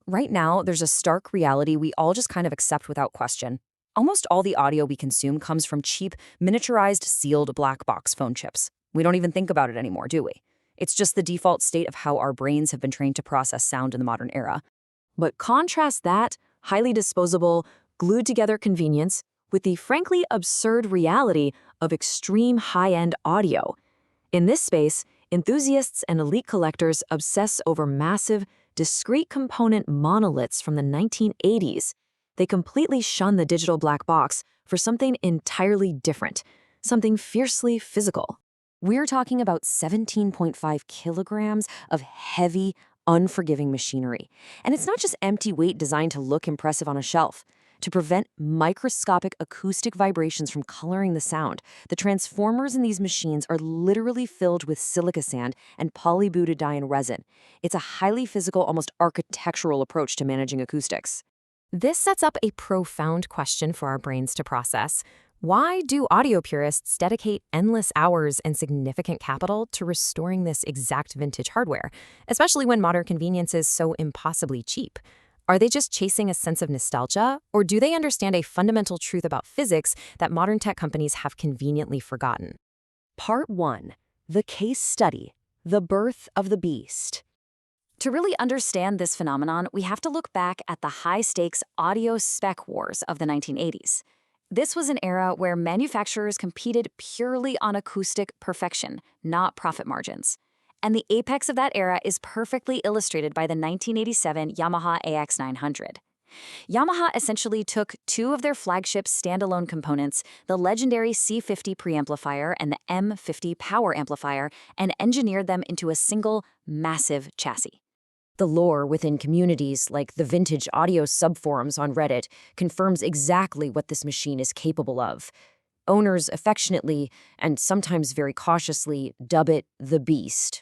Right now, there's a stark reality we all just kind of accept without question. Almost all the audio we consume comes from cheap, miniaturized, sealed black box phone chips. We don't even think about it anymore, do we? It's just the default state of how our brains have been trained to process sound in the modern era. But contrast that highly disposable, glued together convenience with the frankly absurd reality of extreme high-end audio. In this space, enthusiasts and elite collectors obsess over massive, discrete component monoliths from the 1980s. They completely shun the digital black box for something entirely different, something fiercely physical. We're talking about 17.5 kilograms of heavy, unforgiving machinery. And it's not just empty weight designed to look impressive on a shelf. To prevent microscopic acoustic vibrations from coloring the sound, the transformers in these machines are literally filled with silica sand and polybutadiene resin. It's a highly physical, almost architectural approach to managing acoustics. This sets up a profound question for our brains to process. Why do audio purists dedicate endless hours and significant capital to restoring this exact vintage hardware, especially when modern convenience is so impossibly cheap? Are they just chasing a sense of nostalgia, or do they understand a fundamental truth about physics that modern tech companies have conveniently forgotten? Part 1. The Case Study, The Birth of the Beast. To really understand this phenomenon, we have to look back at the high-stakes audio spec wars of the 1980s. This was an era where manufacturers competed purely on acoustic perfection, not profit margins. And the apex of that era is perfectly illustrated by the 1987 Yamaha AX-900. Yamaha essentially took two of their flagship standalone components, the legendary C50 preamplifier and the M50 power amplifier, and engineered them into a single, massive chassis. The lore within communities like the vintage audio subforums on Reddit confirms exactly what this machine is capable of. Owners affectionately, and sometimes very cautiously, dub it the Beast.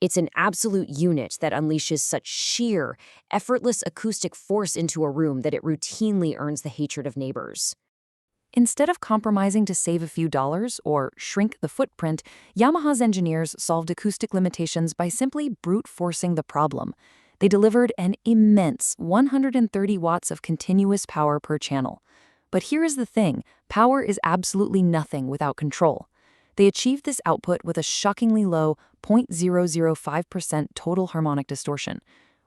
It's an absolute unit that unleashes such sheer, effortless acoustic force into a room that it routinely earns the hatred of neighbors. Instead of compromising to save a few dollars or shrink the footprint, Yamaha's engineers solved acoustic limitations by simply brute forcing the problem. They delivered an immense 130 watts of continuous power per channel. But here is the thing, power is absolutely nothing without control. They achieved this output with a shockingly low 0.005% total harmonic distortion.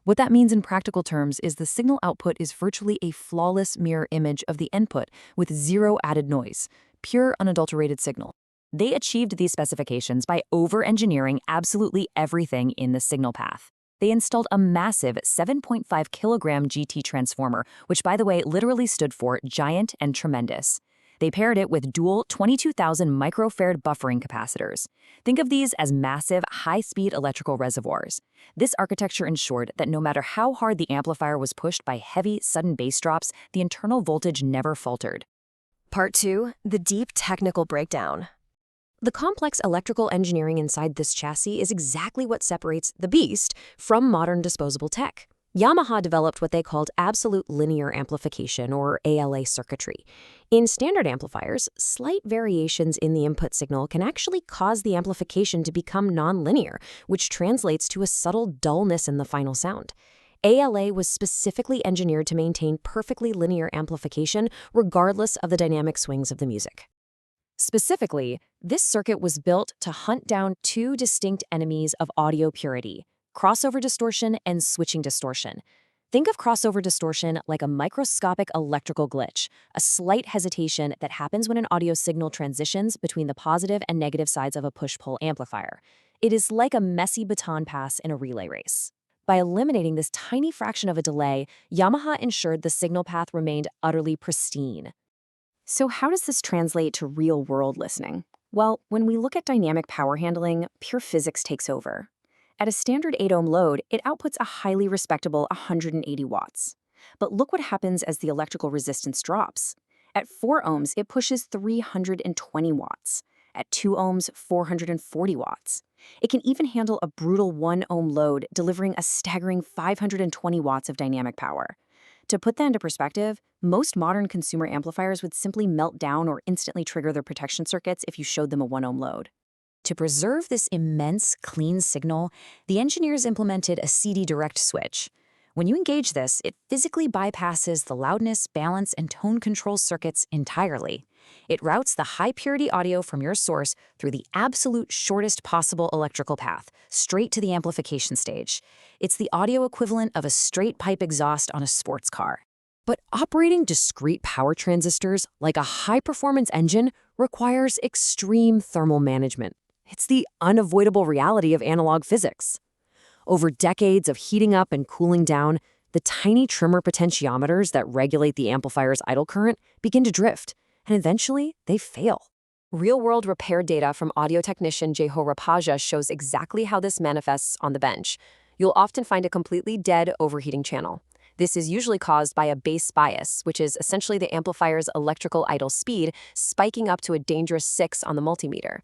What that means in practical terms is the signal output is virtually a flawless mirror image of the input with zero added noise, pure unadulterated signal. They achieved these specifications by over-engineering absolutely everything in the signal path. They installed a massive 7.5 kilogram GT transformer, which by the way literally stood for giant and tremendous. They paired it with dual 22,000 microfarad buffering capacitors. Think of these as massive, high-speed electrical reservoirs. This architecture ensured that no matter how hard the amplifier was pushed by heavy, sudden bass drops, the internal voltage never faltered. Part 2. The deep technical breakdown. The complex electrical engineering inside this chassis is exactly what separates the Beast from modern disposable tech. Yamaha developed what they called absolute linear amplification, or ALA circuitry. In standard amplifiers, slight variations in the input signal can actually cause the amplification to become nonlinear, which translates to a subtle dullness in the final sound. ALA was specifically engineered to maintain perfectly linear amplification regardless of the dynamic swings of the music. Specifically, this circuit was built to hunt down two distinct enemies of audio purity: crossover distortion and switching distortion. Think of crossover distortion like a microscopic electrical glitch, a slight hesitation that happens when an audio signal transitions between the positive and negative sides of a push-pull amplifier. It is like a messy baton pass in a relay race. By eliminating this tiny fraction of a delay, Yamaha ensured the signal path remained utterly pristine. So how does this translate to real-world listening? Well, when we look at dynamic power handling, pure physics takes over. At a standard 8-ohm load, it outputs a highly respectable 180 watts. But look what happens as the electrical resistance drops. At 4 ohms, it pushes 320 watts. At 2 ohms, 440 watts. It can even handle a brutal 1-ohm load, delivering a staggering 520 watts of dynamic power. To put that into perspective, most modern consumer amplifiers would simply melt down or instantly trigger their protection circuits if you showed them a 1-ohm load. To preserve this immense, clean signal, the engineers implemented a CD direct switch. When you engage this, it physically bypasses the loudness, balance, and tone control circuits entirely. It routes the high-purity audio from your source through the absolute shortest possible electrical path, straight to the amplification stage. It's the audio equivalent of a straight pipe exhaust on a sports car. But operating discrete power transistors like a high-performance engine requires extreme thermal management. It's the unavoidable reality of analog physics. Over decades of heating up and cooling down, the tiny trimmer potentiometers that regulate the amplifier's idle current begin to drift, and eventually they fail. Real-world repair data from audio technician Jeho Rapaja shows exactly how this manifests on the bench. You'll often find a completely dead overheating channel. This is usually caused by a base bias, which is essentially the amplifier's electrical idle speed spiking up to a dangerous 6 on the multimeter.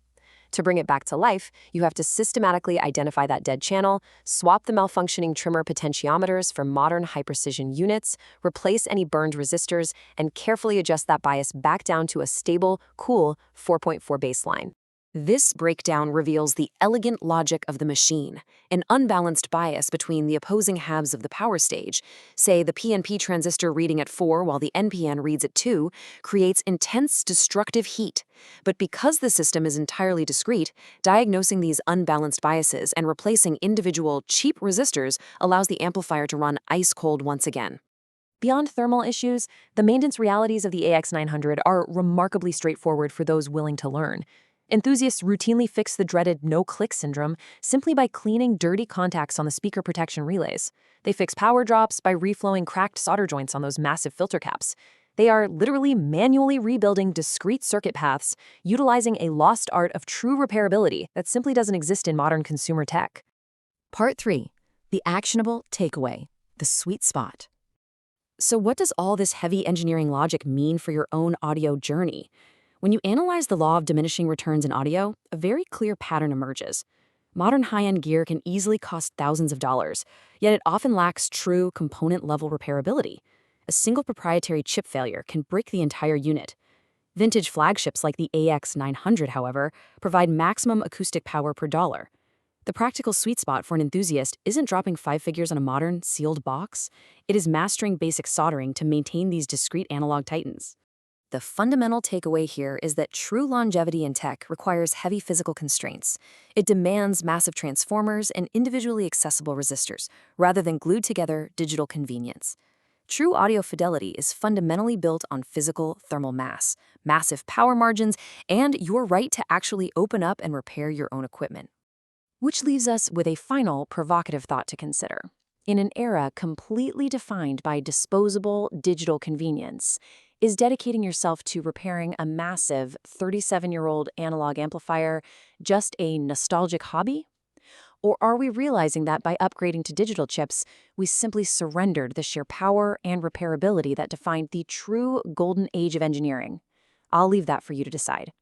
To bring it back to life, you have to systematically identify that dead channel, swap the malfunctioning trimmer potentiometers for modern high-precision units, replace any burned resistors, and carefully adjust that bias back down to a stable, cool 4.4 baseline. This breakdown reveals the elegant logic of the machine, an unbalanced bias between the opposing halves of the power stage. Say the PNP transistor reading at 4 while the NPN reads at 2 creates intense destructive heat. But because the system is entirely discrete, diagnosing these unbalanced biases and replacing individual cheap resistors allows the amplifier to run ice cold once again. Beyond thermal issues, the maintenance realities of the AX-900 are remarkably straightforward for those willing to learn. Enthusiasts routinely fix the dreaded no-click syndrome simply by cleaning dirty contacts on the speaker protection relays. They fix power drops by reflowing cracked solder joints on those massive filter caps. They are literally manually rebuilding discrete circuit paths, utilizing a lost art of true repairability that simply doesn't exist in modern consumer tech. Part 3. The actionable takeaway, the sweet spot. So what does all this heavy engineering logic mean for your own audio journey? When you analyze the law of diminishing returns in audio, a very clear pattern emerges. Modern high-end gear can easily cost thousands of dollars, yet it often lacks true component-level repairability. A single proprietary chip failure can break the entire unit. Vintage flagships like the AX-900, however, provide maximum acoustic power per dollar. The practical sweet spot for an enthusiast isn't dropping 5 figures on a modern, sealed box. It is mastering basic soldering to maintain these discrete analog titans. The fundamental takeaway here is that true longevity in tech requires heavy physical constraints. It demands massive transformers and individually accessible resistors, rather than glued together digital convenience. True audio fidelity is fundamentally built on physical thermal mass, massive power margins, and your right to actually open up and repair your own equipment. Which leaves us with a final provocative thought to consider. In an era completely defined by disposable digital convenience, is dedicating yourself to repairing a massive 37-year-old analog amplifier just a nostalgic hobby? Or are we realizing that by upgrading to digital chips, we simply surrendered the sheer power and repairability that defined the true golden age of engineering? I'll leave that for you to decide.